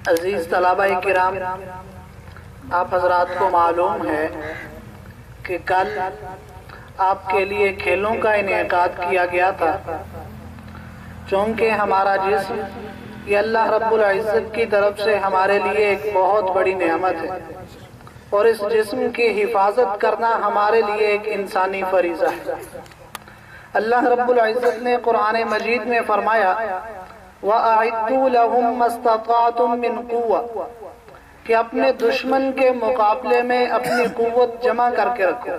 عزیز طلبہ کرام، آپ حضرات کو معلوم ہے کہ کل آپ کے لیے کھیلوں کا انعقاد کیا گیا تھا۔ چونکہ ہمارا جسم یہ اللہ رب العزت کی طرف سے ہمارے لیے ایک بہت بڑی نعمت ہے، اور اس جسم کی حفاظت کرنا ہمارے لیے ایک انسانی فریضہ ہے۔ اللہ رب العزت نے قرآن مجید میں فرمایا وَأَعِدُّوا لَهُمْ مَا اسْتَطَعْتُم مِّن قُوَّةٍ کہ اپنے دشمن کے مقابلے میں اپنی قوت جمع کر کے رکھو۔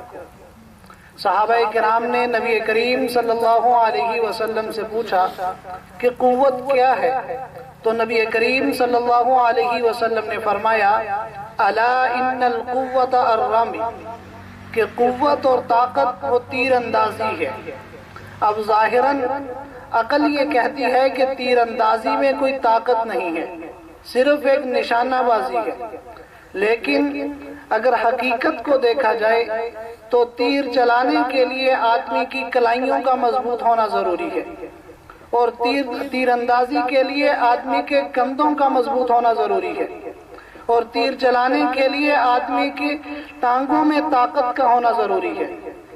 صحابہ کرام نے نبی کریم صلی اللہ علیہ وسلم سے پوچھا کہ قوت کیا ہے؟ تو نبی کریم صلی اللہ علیہ وسلم نے فرمایا الا ان القوت الرمی کہ قوت اور طاقت وہ تیر اندازی ہے۔ اب ظاہراً عقل یہ کہتی ہے کہ تیر اندازی میں کوئی طاقت نہیں ہے، صرف ایک نشانہ بازی ہے، لیکن اگر حقیقت کو دیکھا جائے تو تیر چلانے کے لیے آدمی کی کلائیوں کا مضبوط ہونا ضروری ہے، اور تیر اندازی کے لیے آدمی کے کندھوں کا مضبوط ہونا ضروری ہے، اور تیر چلانے کے لیے آدمی کی ٹانگوں میں طاقت کا ہونا ضروری ہے۔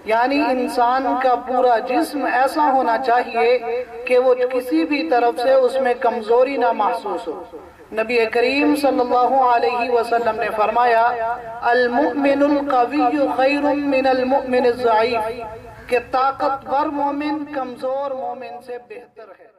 یعنی انسان کا پورا جسم ایسا ہونا چاہیے کہ وہ کسی بھی طرف سے اس میں کمزوری نہ محسوس ہو۔ نبی کریم صلی اللہ علیہ وسلم نے فرمایا المؤمن القوی خیر من المؤمن الضعیف کہ طاقتور مومن کمزور مومن سے بہتر ہے۔